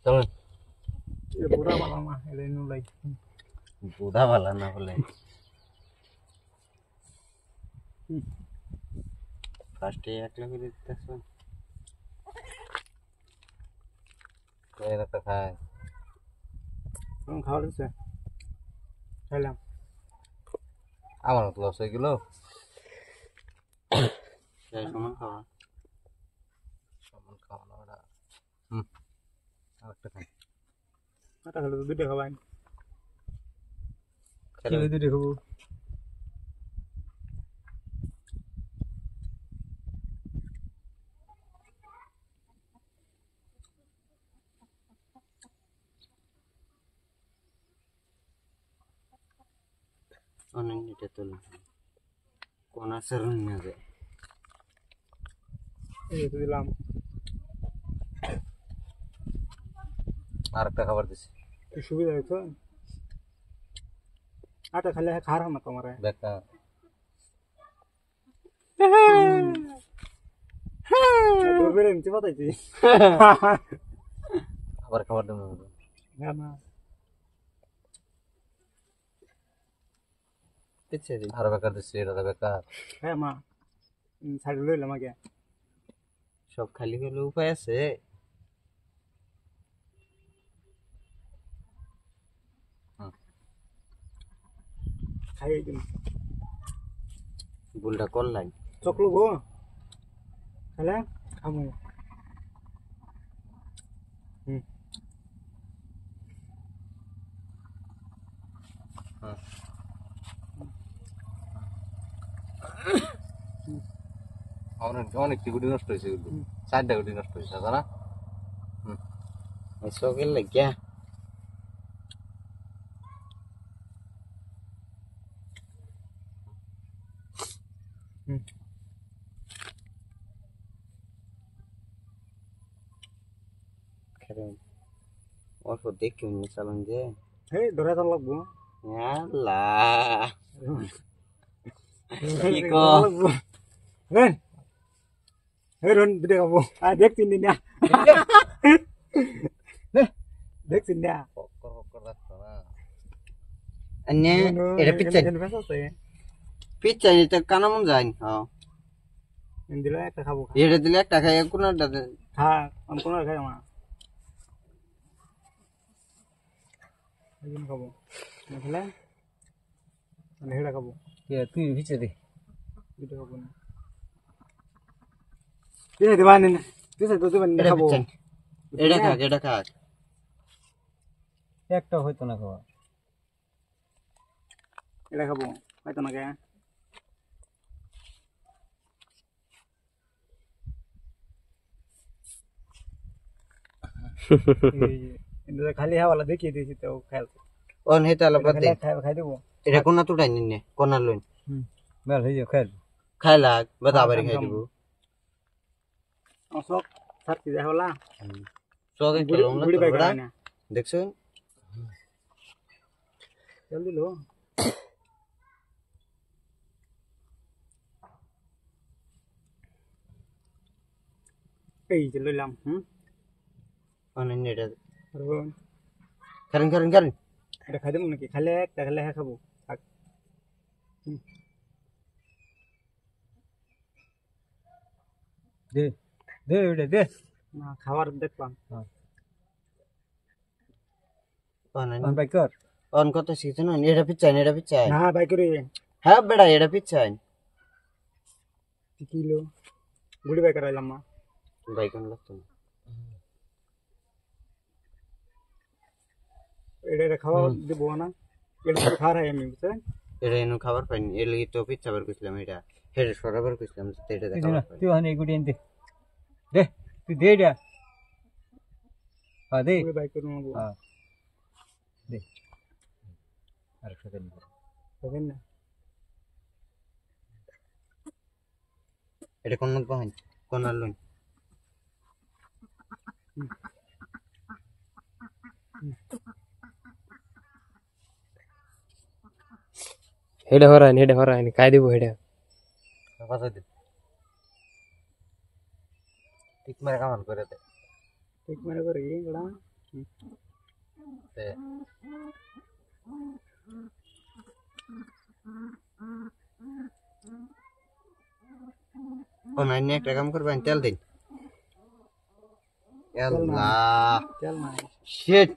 চলেন। বুড়া বালা মা এলে নু লাই বুড়া ভালা না বলে ফার্স্টে 1 লাখ করে দিতেছ। এরা তো খায়। খাওয়া দিচ্ছে খাইলাম আমার তো লস হয়ে গেল। সমান খাওয়া সমান খাওয়া না ওরা। আরেকটা খাই। আটা খেলে তো দুটো খাবাই খেলে খেলে দুটো খাবো। অনেক এটা তুলে কোন আসর নিয়ে যায়। এই তো দিলাম আরেকটা খাবার দিছি। সুবিধা হয়েছে আটা খেলে খারাপ না তোমার বেকার দৌড় নিতে পাতাইছি আবার খাবার দেবো না দিচ্ছে আরো বেকার দিচ্ছি। এটা তো বেকার। হ্যাঁ মা ছাড়ি লইলাম আগে সব খালি করলে উপায় আছে। খাই দিন ভুলটা করলাই চকলো গো খেলে খামো অনেক অনেক গুটি নষ্ট হয়েছে। 4টা গুটি নষ্ট হয়েছে না। শখের লাগিয়া অল্প দেখে চালান যে এই ধরে তো লাগবো আল্লাহ কি কো এই রন ভিডিও খাবো দেখছিন না দেখছিন না अन्य এটা পিচ্চাই পিচ্চাই এটা কানা মন যায়। হ্যাঁ দিলে একটা খাবো এটা দিলে একটা খাই কোনটা হ্যাঁ কোন খাই মা একদিন খাবো খেলে হেড়া খাবো তুই পিছে দে দুটো খাবো না পিছে দিবা না পিছে তো দিবা না খাবো এটা খা এটা খা একটা হইতো না খাওয়া এটা খাবো হয়তো না কে খালি হাওয়ালা দেখিয়ে দিয়েছি তো খেয়াল অন হেতা লাবাদ দে খাই দেবো এটা কোনা তুটাই নিনে কোনা লইন বেল হয়ে যাও খেয়াল খাই লাগ বাদ আবার খাই দেব অশোক সাথী দেখালা সগে খেলুম না তোরা দেখছো জলদি লো এই যে লইলাম অনন্য এটা রোহন কারণ কারণ কারণ এটা খাই দেবো নাকি খালে একটা খালে হ্যাঁ খাবো থাক দে দে ওটা দে না খাবার দেখলাম অনন্য অন বাইকর অন কত শিখছ না এটা পিচ্চাই না বাইকরে হ্যাঁ বেড়া এটা পিচ্চাই কিলো গুড়ি বাইকর আইলাম মা বাইকন লাগতো এটা খাওয়া দেবো না এটা খাওয়া হয় আমি বুঝছেন এটা এনে খাবার পাইনি এর লাগি তো পিচ্চা বার কইছিলাম এটা হেডে সরাবার কইছিলাম এটা দেখা তুই হানে গুড়ি এনে দে তুই দে এটা হ্যাঁ দে বাইকর নেবো হ্যাঁ দে আরেকটা দেন দেখেন না এটা কোন পাহান কোন লইন হেডে হরাইন কাই দেবো হেডে কথা দে ঠিক মারে কামান করে দে ঠিক মারে করে গড়া ও নাই নে একটা কাম করবেন তেল দিন আল্লাহ তেল নাই শিট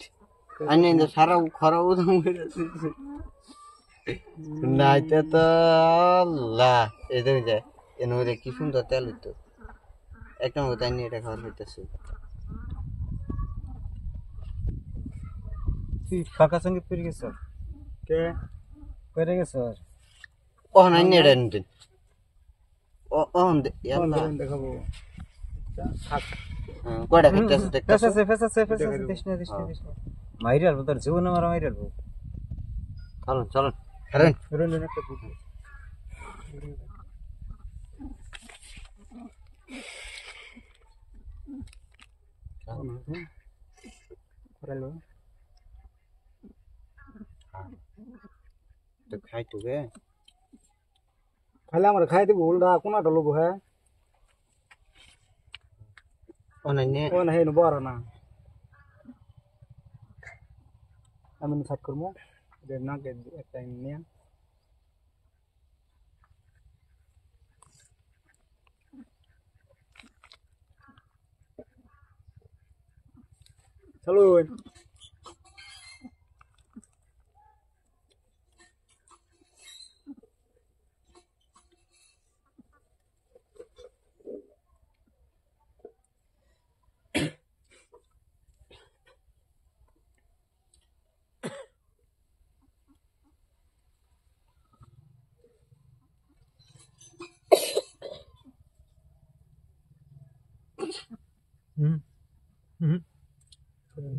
আনে ইন্দা সারা খরা উদম করে নাইতে তো আল্লাহ এদের যায় এনে কি সুন্দর তেল হইতো একটা মতো তাই নিয়ে এটা খাওয়ার হইতেছে তুই কাকা সঙ্গে পেরে গেছ কে পেরে গেছ ও নাই নে এটা নিতেন ও ও ইয়াল্লাহ দেখাবো কয়টা খাইতেছে দেখতেছে ফেসাছে দিস না মাইরে আলবো তোর জীবন আমার মাইরে আলবো চলুন চলুন কারণ রঞ্জন একটা বুঝি তো খাই তো গে খাইলে আমার খাই দিব উল্টা কোনাটা লোবো হ্যাঁ ও নাই নে ও না হে বড় না আমি সাত করবো না একটা নিয়ে চলো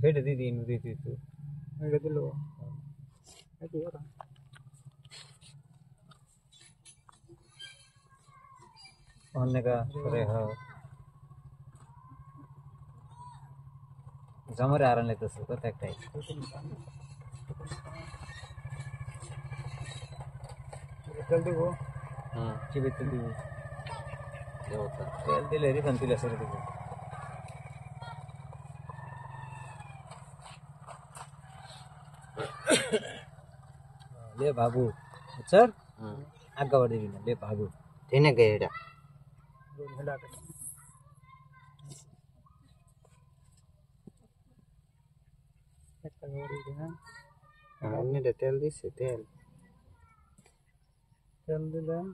হেডে দিদি দিদি তো হেডে দিলো এটি ওরা অনেকা করে হ্যাঁ জামারে আরান লেতেছে কত একটাই তেল দিব চিবে তেল দিব তেল দিলে রিফান দিলে সেরে দিব ले बाबू सर आगे बढ़ देगी ना ले बाबू तेने गए এটা আমি তেল দিছে তেল তেল দিলাম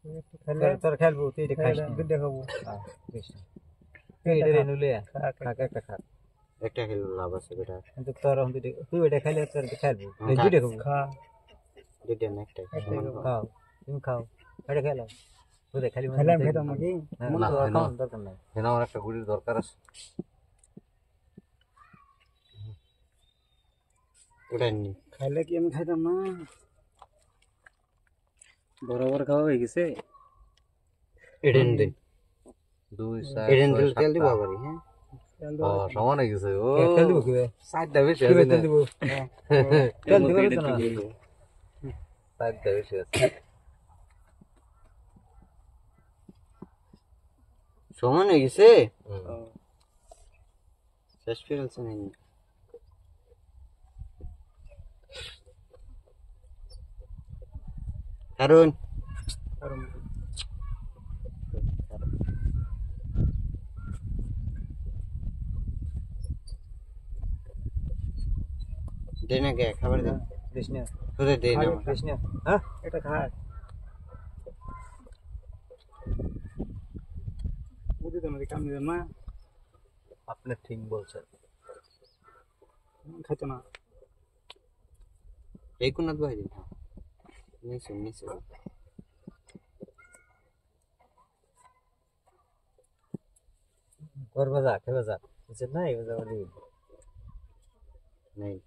একটু খেলে তোর খেলবো তুই এটা খাইস না দেখাবো হ্যাঁ বেশ তুই এটা রে নুলে খা একটা খা একটা খেলে লাভ আছে বেটা কিন্তু তোর আমি তুই এটা খাইলে তোর খেলবো এই দুইটা খাবো খা দুইটা না একটা খাও তুমি খাও এটা খেলো তুই খালি খেলাম খেতাম নাকি না দরকার নাই এখানে আমার একটা গুড়ির দরকার আছে ওটা নি খাইলে কি আমি খাইতাম না বরাবর খাওয়া হয়ে গেছে এডেন দিন 2 4 এডেন দিল তেল দিব আবার হ্যাঁ সমান হয়ে গেছে ও তেল দিব কি সাইডটা বেশি কি আছে তেল দিব তেল দিব না সাইডটা বেশি আছে সমান হয়ে গেছে শেষ ফেলছে না কারণ দেনা কে খাবার দে কৃষ্ণ তোরে দে না কৃষ্ণ হ্যাঁ এটা খা বুঝি তো না কাম দিবেন না আপনি ঠিক বলছেন খাইতো না এই কোন ভাই দিন নিচে নিচে और मजा के मजा इसे नहीं मजा वाली नहीं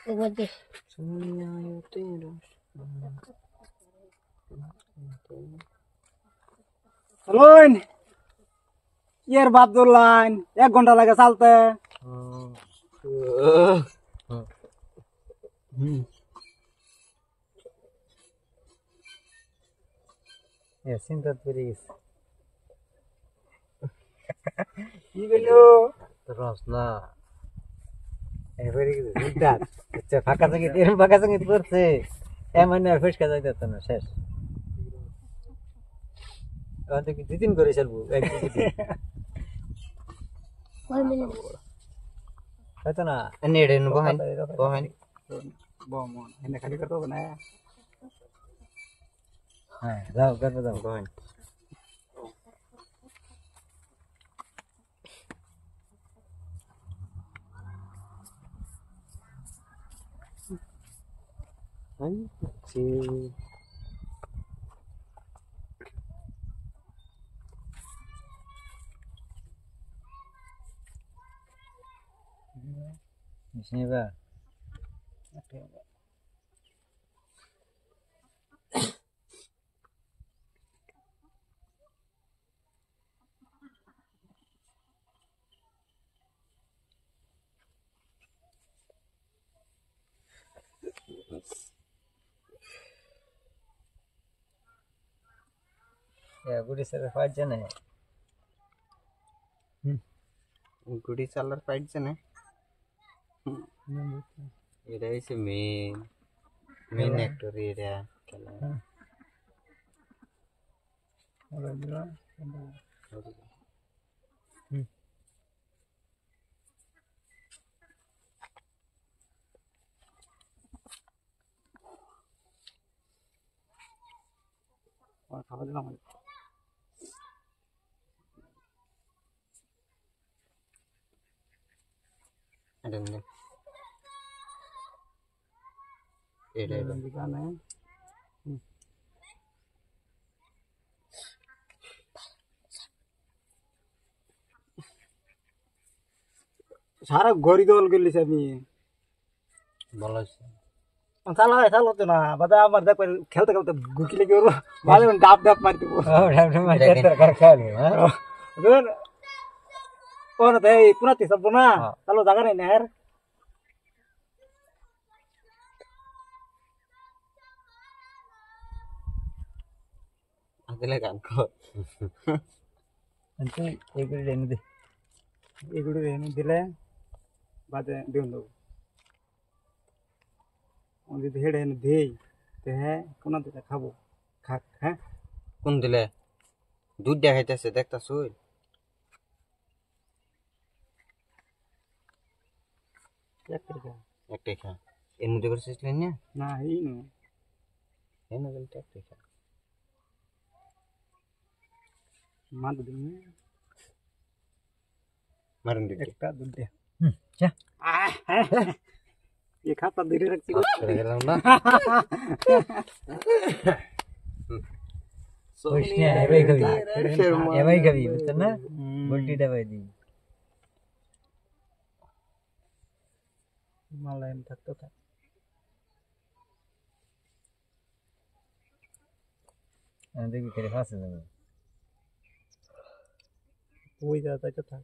Вот здесь. Сумняю ты চলুন এর বাদ ধরলাম 1 ঘন্টা লাগে চালতে চিন্তা করে গেছে কি বললো রস না এবারে চিন্তা আচ্ছা ফাঁকা সঙ্গে এরকম ফাঁকা সঙ্গে করছে এমন আর ফেসকা যাইতে হতো না শেষ এখন থেকে 2-3 করে চলবো হয়তো না নেড়ে বহান বহান বমন এনে খালি করতে হবে না হ্যাঁ যাও করবে যাও বহান নিবা গুড়ি স্যার ফাইট জানে গুড়ি চালার ফাইট জানে এটা হচ্ছে মেন অ্যাক্টর এটা খেলা খাওয়া দিলাম এটা গানে সারা গড়ি দল গেলিস আমি ভালো আছে চালাতে না বাদা আমার দেখ খেলতে খেলতে গুকি লেগে ওর মাঝে ডাব ডাব মারি দেবো ও না তাই পুনাতি সব না চালো জায়গা নেই না আর আগলে গান কর এগুলি এনে দে এগুলি এনে দিলে বাদে দিন দেবো যদি হেড এনে দেই তো হ্যাঁ কোন দিকে খাবো খাক হ্যাঁ কোন দিলে দুধ দেখাইতেছে দেখতাছ একটাই খা এর মধ্যে করছিলেন না না এই না এই না বলতে একটাই খা মার দিন মারুন দিতে একটা দুধ দে চা ये खाता धीरे रखती করে গেলাম না सोचने एवई कभी बुझता ना बोल्टी दबाई दी मालायन थकतो था देखिए तेरे पास है वही जाता था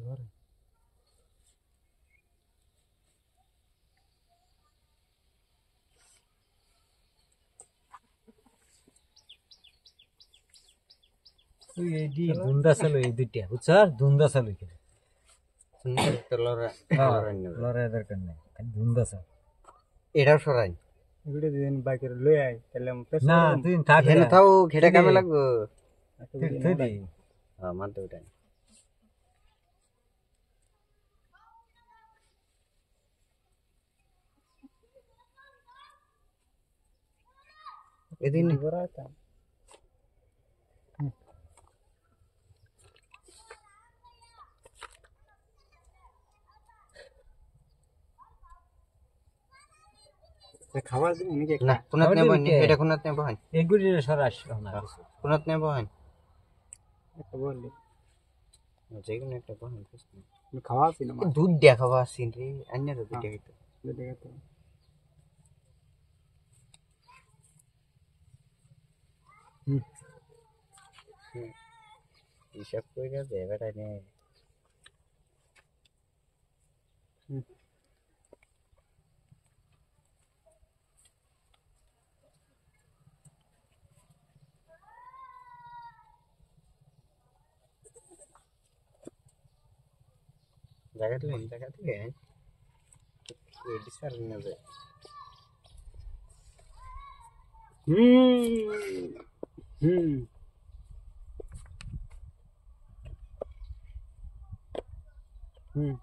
घर ধুন্দা চালু এই দুইটা বুঝছার ধুন্দা চালু এখানে সুন্দর একটা লড়া লড়াই দরকার নেই ধুন্দা চাল এটাও সরাই এগুলো দিন বাইকের লই আই তাহলে না তুই থাক হেন তাও ঘেটে কামে লাগবো তুই দি হ্যাঁ মানতে ওটাই এদিন বড় আছে খাবার দিন নাকি না কোনাত নেব নি এটা কোনাত নেব হন এগুলি সরাস না কোনাত নেব হন একটা বললি যে কোনো একটা বহন খাওয়া ছিল দুধ দেখাবা আসিন রে আন্যা দুধ দেখাইতো দেখাতো হিসাব কইরা দে বেটা নে জায়গাতে এডি স্যার না যায় হুম হুম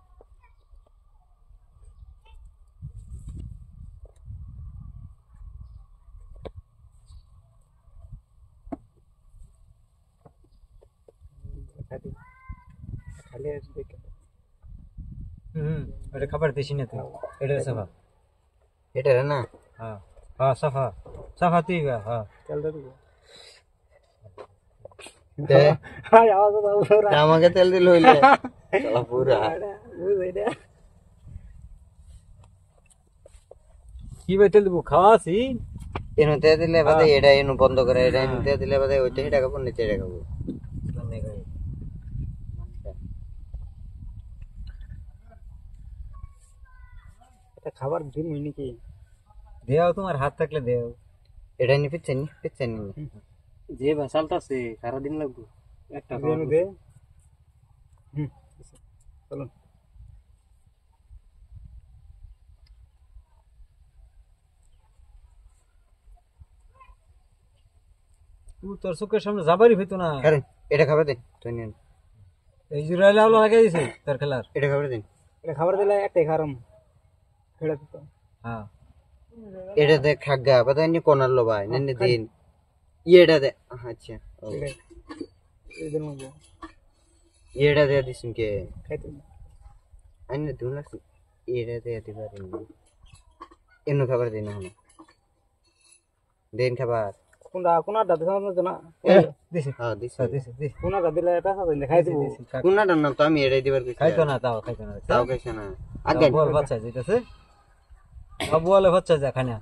খালি দেখে এটা খাবার দিছি না তুই এটা সাফা এটা রে না হ্যাঁ হ্যাঁ সাফা সাফা তুই হ্যাঁ চল দে দে হাই আওয়াজ দাও পুরা আমাকে তেল দিল হইলে চলা পুরা কি বেতেল দেবো খাওয়াছি এনু তে দিলে বাদে এটা এনু বন্ধ করে এটা এনু তে দিলে বাদে ওইটা এটা কাপড় নিচে রাখবো এটা খাবার দিন হইনি কি দেও তোমার হাত থাকলে দেও এটা নি পিছন যে বাসালতাছে সারা দিন লাগবে একটা খাওয়া দে চলো তুই তোর চোখের সামনে যাবারই হইতো না কারণ এটা খাবার দিন তুই নিন এই জুরাইলে আলো লাগাই দিছে তোর খেলার এটা খাবার দিন এটা খাবার দিলে একটাই খারাম খেলা দিত হ্যাঁ এটা দে খাগা বাদে নি কোনার লো ভাই নেন দিন এটা দে আচ্ছা এদের মধ্যে এটা দে দিছুন কে খাইতে আইনে দুন লাগছে এটা দে দিবারিন এনু খাবার দিন হলো দেন খাবার কোনটা দাদা সামনে না দিছি হ্যাঁ দিছি দিছি কোনটা দিলে এটা সাথে খাই দিব কোনটা না তো আমি এটাই দিবার কইছি খাইতো না তাও তাও কইছ না আগে বল বাচ্চা যেতেছে আবু বলে বাচ্চা যা খানা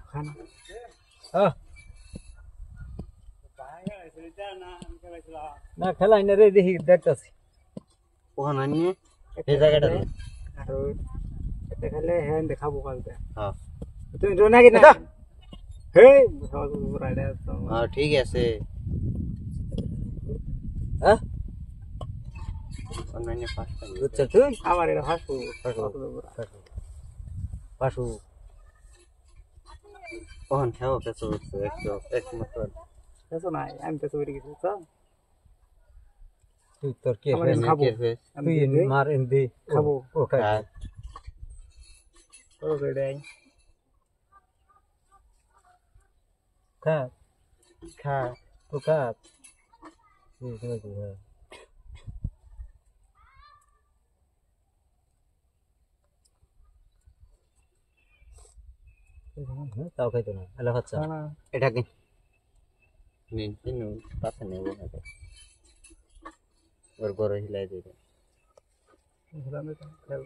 না খেলাই না রে দেখি দেখতাছি ওখানে নিয়ে এই জায়গাটা দে আর এটা খেলে হ্যাঁ দেখাবো কালকে হ্যাঁ তুমি রো না কি না হে সব রাইডা তো হ্যাঁ ঠিক আছে হ্যাঁ অনলাইনে পাঁচটা বুঝছ তুই আমার এটা হাসু হাসু ওখান খাও পেছো একটু এক মাত্র পেছো নাই আমি পেছো বেরিয়ে গেছি তো তুই তোর কে খাবো তুই মার এন্দি খাবো ও খাই ও গড়াই খা খা তো খা তুই খাই দে তাও খাইতো না আলা বাচ্চা এটা কি নিন নিন পাশে নেব না ওর বড় হিলাই দিবে হিলামে তো খাও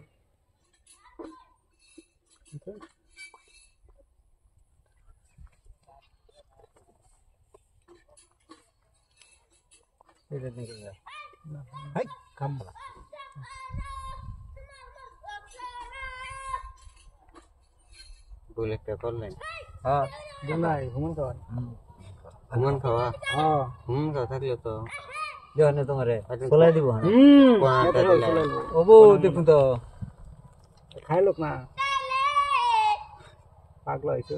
এটা দেখে যা হাই কামলা বলে একটা করলেন হ্যাঁ নাই ঘুমন খাওয়া ঘুমান খাওয়া হ্যাঁ ঘুমান খাওয়া থাকলে তো দেওয়া না তোমারে খোলাই দিব ওবো দেখুন তো খাই লোক না পাগলা হইছে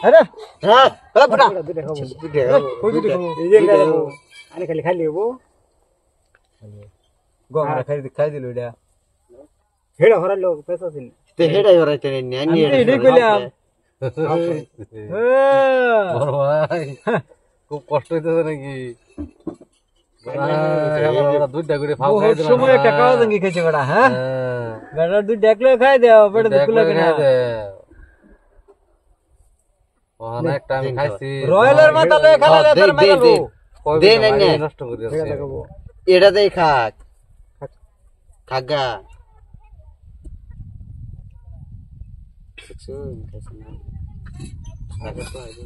আরে হ্যাঁ হ্যাঁ বড়া দুধ খাবো দুধ খাবো এই যে খাবো আরে খালি খালি হবো গঙ্গা খাই দিল এটা হেড়া হরার লোক পেছা ছিল তে হেডাই হরাইতে নি আনি এটাই কইলাম বড় ভাই খুব কষ্ট হইতেছে নাকি দুইটা করে ফাও খাই দিলাম সময় একটা কাজ আঙ্গি খেছে বড়া হ্যাঁ বেটার দুই দেখলে খাই দাও বেটা দুকুলা কিনা অনেকটা আমি খাইছি রয়্যালের মাথা লয়ে খেলালে দে, তোর দে, মেলাবো দে। দে না, না। নষ্ট করে দিয়েছে এটাতেই খাক খাগা কিছু খাইছে না খাগা তো আইবে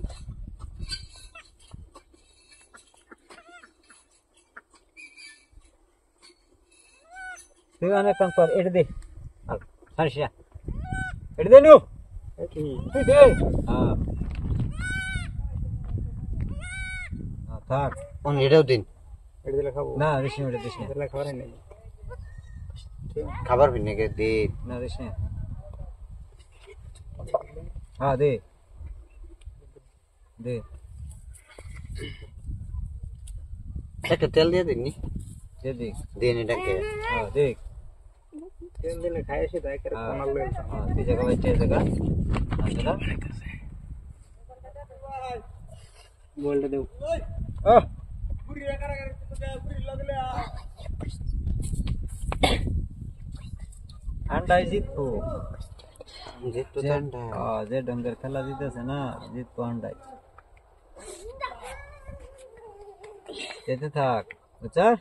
তুই অনেক কাম কর এটা দে আর ছাড়িস এটা দে নু তুই দে হ্যাঁ থাক কোন এটাও দিন না দিস না এটা দিস না খাবার ভিন্ন কে দে না দিস না হ্যাঁ দে দে একটা তেল দিয়ে দিন নি দে দে দেন এটাকে হ্যাঁ দেখ তেল দিলে খাই আসে তাই করে কোনাল লই হ্যাঁ তুই জায়গা বাইতে জায়গা আসলে বলটা দেও আন্ডাই জিতবো যেটো যে ঠান্ডা যে ডঙ্গের খেলা দিতেছে না জিতবো আন্ডাই যেতে থাক বুঝছার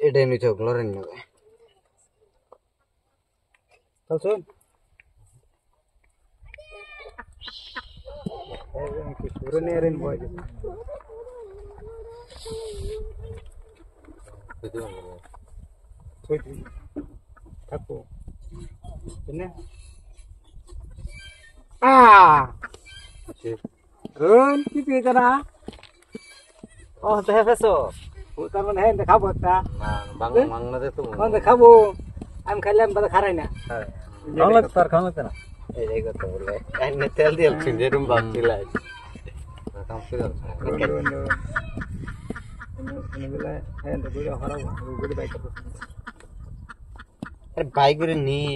এটা নিতে গ্লোরেন নেবে চল কি পেয়েছে না ও তো হেফেছো তার মানে হ্যাঁ খাবো একটা বাংলাদেশ তো খাবো আমি খাইলে আমি খারাই না খাওয়া তার খাওয়া না এই কথা বলে এনে তেল দিয়ে যেরকম ভাবছিলাম কাম করে আরে বাইক করে নেই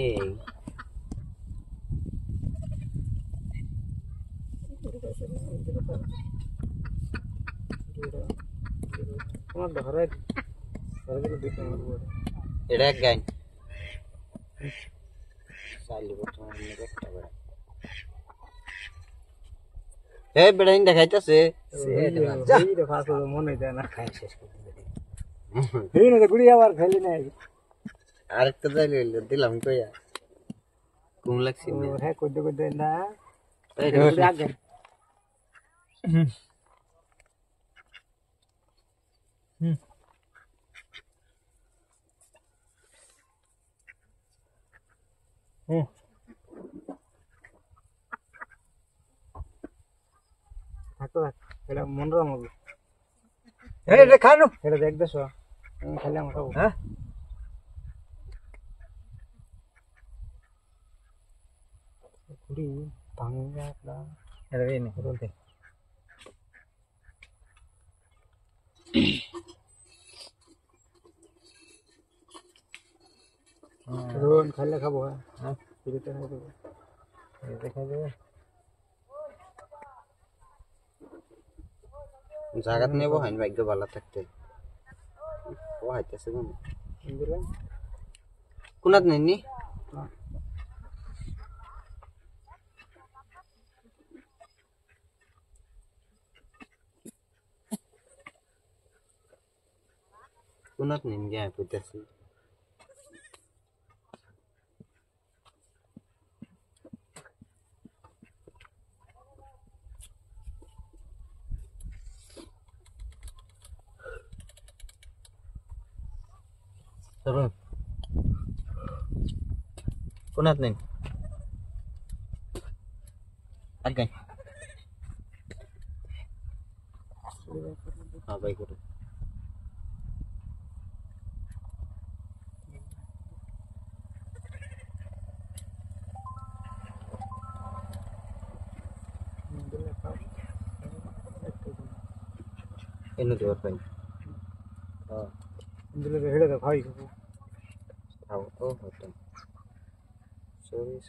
এটা এক গাইন চাইলে বর্তমানে একটা বেড়া এই বেড়াইন দেখাইতেছে মনে যায় না খাই শেষ করে গুড়ি আবার খাইলি নাই আরেকটা চাইলে দিলাম কইয়া ঘুম লাগছে হ্যাঁ করতে করতে না এটা মনোরম হবে এটা খানো এটা দেখ দেশ খালি আমার খাবো হ্যাঁ কুড়ি ভাঙা এটা এনে বলতে রোন খাইলে খাবো হ্যাঁ পুরিতে খাবো এটা খাবো জায়গা নেব হয় ভাগ্য ভালো থাকতে ও হাইতেছে কোনাত নেননি কোনাত নেন গে কইতাছি Turun. Kunat nih. Agak. Baik itu. Ini tuh apa ini? Oh. Ini hebat tuh kau itu. Tahu, oh betul. Sorry.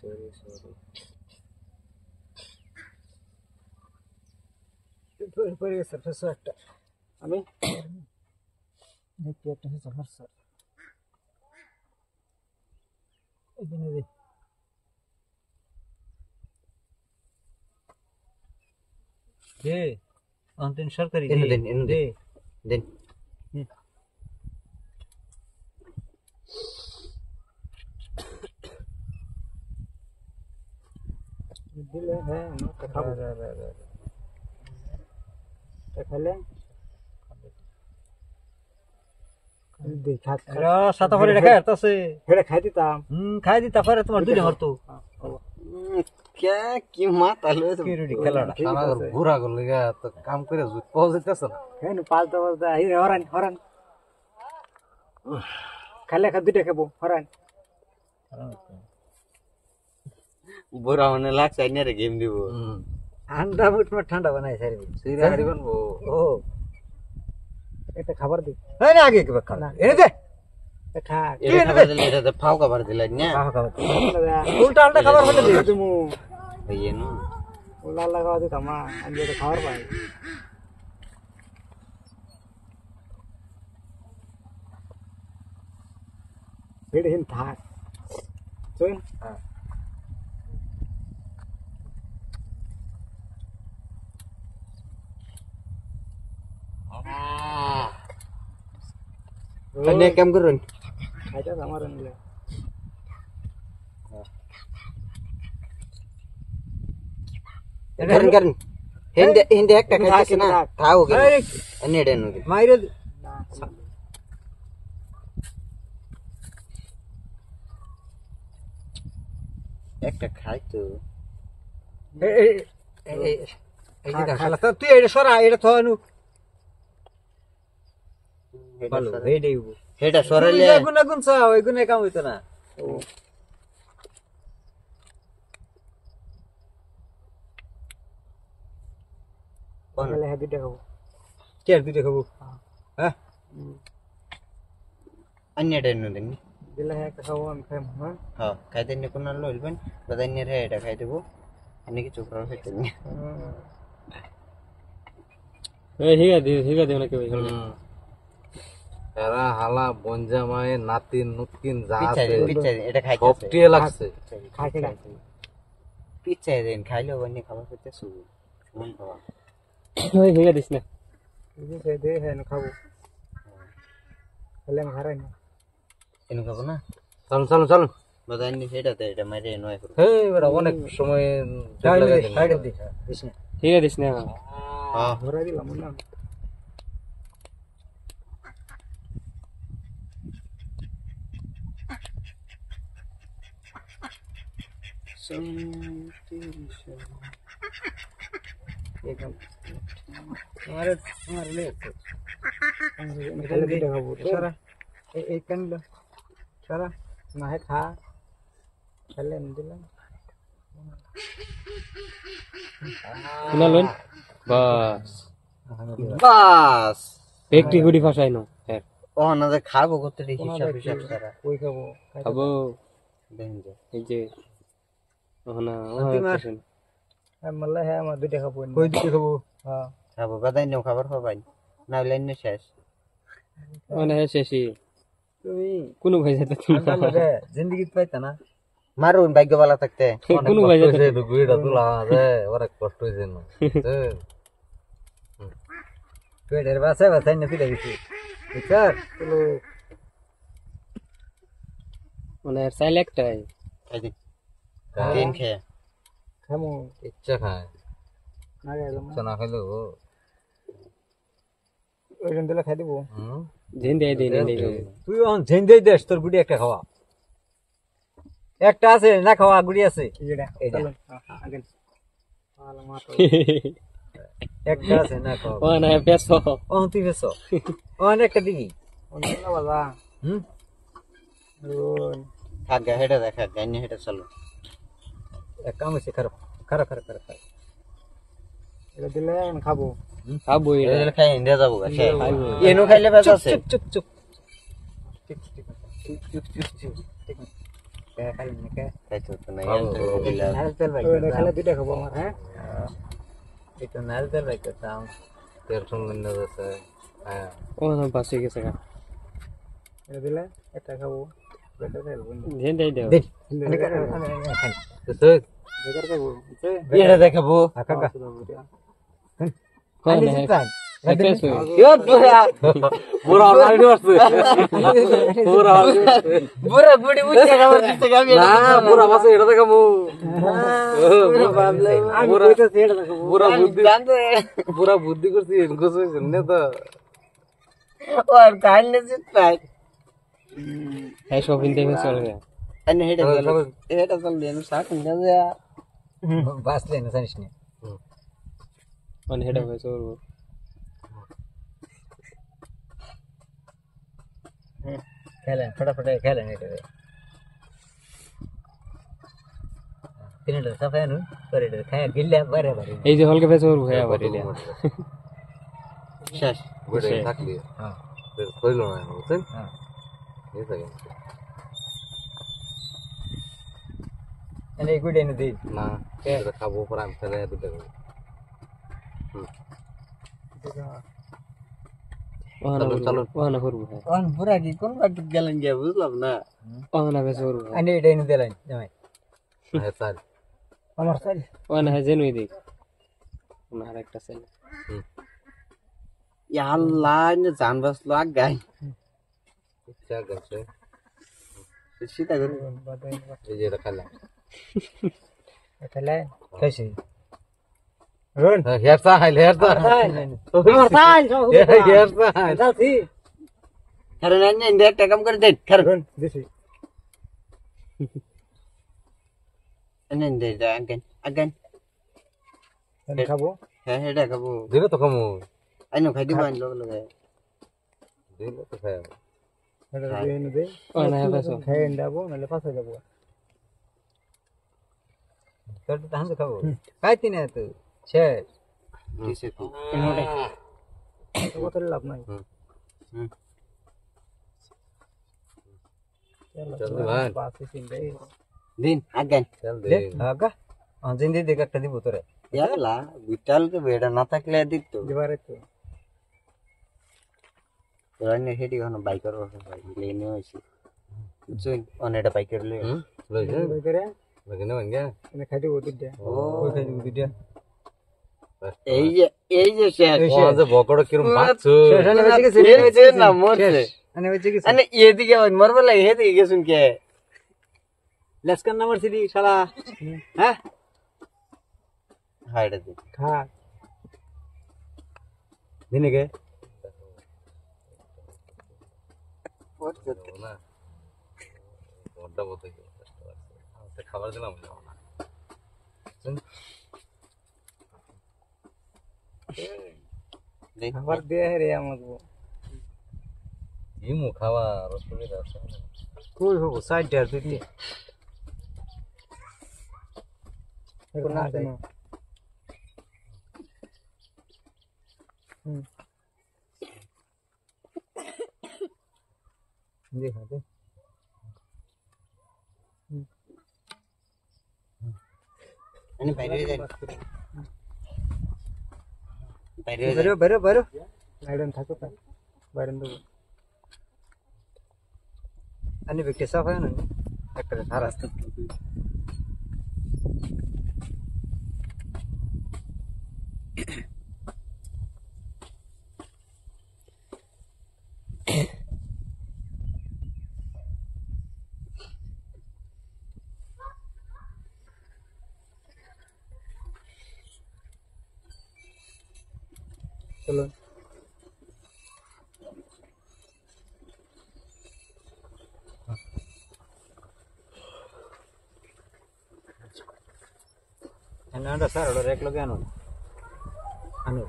Itu surface একটা আমি দেখতে একটা surface এখানে দে দে অন্তিম সরকারি এনে দেন, এনে দে দেন। দিলে হ্যাঁ খাবো খাইলে সাতা করে রেখে আসতেছে হেড়ে খাই দিতাম খাই দিতা পরে তোমার দুইটা হরতো क्या की मात आलो কি রেডি খেলাটা সারা ঘুরা করলে তো কাম করে জুত পাওয়া যাইতেছে না হেন পালতে পালতে এই হরান হরান খাইলে খা দুইটা খাবো হরান बुरा होने लाग चाहिए रे गेम दी वो ঠান্ডা মুট में ঠান্ডা বানাই সারি সিরা হারি বানবো ও এটা খাবার দি এই না আগে কি খানা এনে দে খা ये खबर दिले এটা তো ফাও খবর দিলে না খাবার উল্টা উল্টা খাবার হলে দি তুমি ये नो উল্টা লাগাও দি তামা আমি এটা খাবার পাই হেড হিন থাক চুন अन्य काम करून খাইতা আমার নিলে करून करून हिंदे हिंदे একটা খাইছে না খাও গে अन्य ডেন নো মাইরে একটা খাই তো এই যে খালা তো তুই এটা সরা এটা তো নু ভালো এই দেব হেটা সরালে গুনা গুনছা ওই গুনে কাম হইতো না কোনলে হাদি দেখাবো কে আর দুইটা খাবো হ্যাঁ अन्य ডেন নো দেন দিলে একটা খাবো আমি খাই হ্যাঁ हां খাইতে নে কোন লইবেন বদান্য রে এটা খাই দেব अन्य কি চোকরা হইতে নি এই হিগা দে না কেউ এরা হালা বঞ্জা মায়ে নাতিন নুতকিন যা আছে পিছে এটা খাইতে সবটিয়ে লাগছে খাইতে পিছে দেন খাইলো বন্নি খাবার করতে শুরু মন খাওয়া ওই হিগা দিস না এই যে দে হ্যাঁ খাবো তাহলে আমি হারাই না এনু খাবো না চল চল চল বদান্য সেটাতে এটা মাইরে নয় করো হে বড় অনেক সময় সাইড দি দিস না হিগা দিস না हां ধরে দিলাম না একদম তোমার ले निकल दे खाबो सारा एक कान लो सारा ना है खा चले न दिला না লন বাস বাস একটি গুড়ি ফাসাই না হ্যাঁ ও না যে খাবো করতে হিসাব হিসাব সারা कोई खाबो খাবো দেন যে এই যে ওনা मल्ला है हम दुटे खाबो कोई दुटे खाबो हां খাবো বদান্য খাবার হবাই না লাইন শেষ ওনা শেষই তুমি কোন ভাই যেতে তুমি लगे जिंदगी पाइता ना মারুন ভাগ্যবালা থাকতে কোন ভাই যেতে তো গুইড়া তুলা রে অনেক কষ্ট হইছে না पेटेर बासे बताइ न दिले दिছি স্যার চলো ওনা সাইল একটাই খাই দি তিন খেয়ে খামু ইচ্ছা খায় না গেলাম ইচ্ছা না খাইলে ও ওই জন্য দিলে খাই দিব জেন দেই দেই নেই তুই অন ঝেন দেই দেস তোর গুড়ি একটা খাওয়া একটা আছে না খাওয়া গুড়ি আছে এটা আগে হালা মাতো একটা আছে না খাওয়া ওনা পেছো অন তুই ফেসো অন একটা দিবি অন না বাবা রোন খাগা হেটা দেখা গান্য হেটা চলো এক কাম আছে খারাপ খারাপ খারাপ খারাপ এটা দিলে আমি খাবো খাবো এটা খাই ইন্ডিয়া যাবো গা খাইবো। এনু খাইলে বেশ আছে চুপ চুপ চুপ চুপ চুপ চুপ চুপ ঠিক কে খালি না কে খাইতো তো নাই দিলা নাল তেল ভাই ওই খালে দুইটা খাবো আমার হ্যাঁ এটা নাল তেল ভাই করতাম তেল সঙ্গে না যাচ্ছে হ্যাঁ ওনা বাসে গেছে গা এটা দিলে এটা খাবো বেটা তেল বন্ধু জেন দেই দাও দিন বেকার খাবো এটা দেখাবো কাকা কোন আনি হে জিতান কেসু পুরা অলরেডি আসছে পুরা বুড়া বুড়ি উঠে খাবার দিতে গাবি না পুরা বাসে এটা দেখাবো আমি কইতাছি এটা দেখো পুরা বুদ্ধি করছি গোছ না তো और काढले जितताय হে শপিং দেখে চল গে आणि हेडा चालले ना साखून द्या বাসলে না জানিস না মানে হেডা হয়ে চল খেলেন ফটাফট খেলেন এটা তিনটা সাফায় নু করে এটা খায় গিল্লা বারে বারে এই যে হলকে ফেস ওর হয়ে আবার এলিয়া শেষ গোটে থাকলি হ্যাঁ কইলো না বুঝছেন হ্যাঁ এই থাকে এনে গুডে নে দেই না এটা খাবো পর আমি ফেলে দুটো ওহানা করবো হ্যাঁ অন বুড়া কি কোন বাট গেলেন গিয়া বুঝলাম না ওহানা ফেস ওর এনে এটা নে দিলেন জামাই হ্যাঁ স্যার আমার সাইড ওহানা হে জেনুই দেখ না আরেকটা সেল या अल्लाह ने जान बसलो गाय ইচ্ছা করছে सीधा करू এই যে এটা খেলাম খেলে কইছি রন হেয়ার সাইল হেয়ার সাইল আমার সাইড হেয়ার সাইল যাচ্ছি खरं नाही इंडिया टेकम कर दे खरं রন দিছি नाही दे अगेन अगेन এনে খাবো हे हेडा खाबो দিলে তো কমু आइनो खाइ दिबो आइन लोग लगे দিলে তো খাই এটা দিয়ে নে দেই ওহানা হে ফেস খাই যাবো নালে পাশে যাবো তোর তো হাতে খাবো খাইতি না তো শেষ दिसे तू কত লাভ নাই চল ভাই পাশে সিনদে दिन अगेन চল দে দে আগা জিন্দি দেখ একটা দিব তোরে याला विटाल के बेडा ना থাকলে দিত দিবারে তো রানে হেডি কোন বাইকার লেনে হইছে বুঝছেন অনেটা বাইকার লে হুম লইছে কই করে লগে না ভাঙ্গা এনে খাই দিব দিদে ও কই খাই দিব দিদে এই যে শেষ ও যে বকড় কিরম বাচ্চু এনে বেঁচে গেছে এই যে না মরছে এনে বেঁচে গেছে আরে এদিকে মরবে লাগে এদিকে গেছুন কে লেসকান নাম্বার সিডি শালা হ্যাঁ হাইডা দে খা দিনে কে না বড়টা বলতে কি খাবার দিলাম না দে খাবার দে রে আমাকে ইমু খাওয়া রসগোল্লা আছে কই হবো সাইড ডার দিতে কোন আছে দেখা দে आणि বাইরে যাই বাইরে বেরো বেরো বেরো আইডন থাকো তা বাইরেন দেবো আনি ব্যক্তি সাফ হয় না একটা সারা চলো এনাটা স্যার ওটা রেক লগে আনো আনো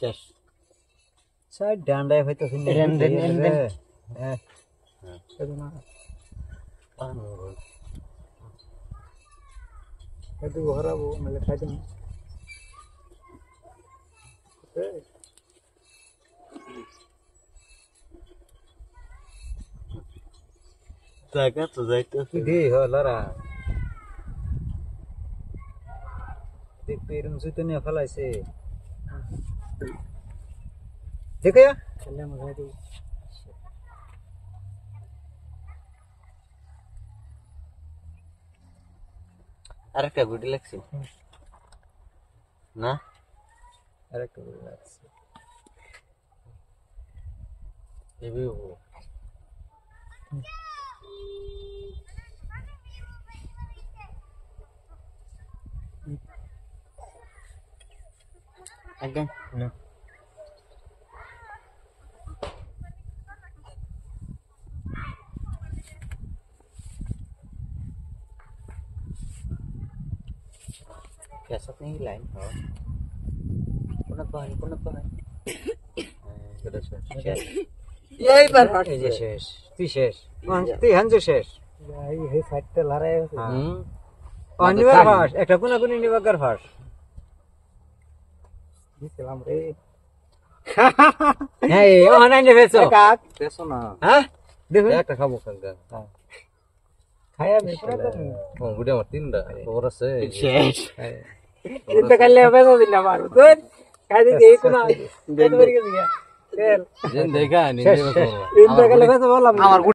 শেষ স্যার ডান্ডায় হয়তো হ্যাঁ itu harap bu melihat aja জায়গা তো যাইতে ini holara দেখবে এরকম জুতো নিয়ে ফেলাইছে দেখে খেলে মজা দিই আরেকটা গুটি লাগছে না আরেকটা বলে আছে এবি ও একদম না কেসত নেই লাইন কোন পাহাড় এটা শেষ এইবার ফাট এই যে শেষ তুই শেষ তুই হানজু শেষ ভাই হে সাইডটা লড়াই আছে হুম অনিবার ফাস একটা কোনা কোনি নিবাগার ফাস দিছিলাম রে এই ও হানাই নেবেছো কাক পেছো না হ্যাঁ দেখো একটা খাবো কাকা খায়া মে পুরো তো ও গুডি আমার তিনটা খবর আছে শেষ চিন্তা করলে বেজা দিন আমার তোর খাই দিতে এই কোনা দেন বেরিয়ে গিয়া তেল যেন দেখা নিন্দে চিন্তা করলে বেজা বললাম আমার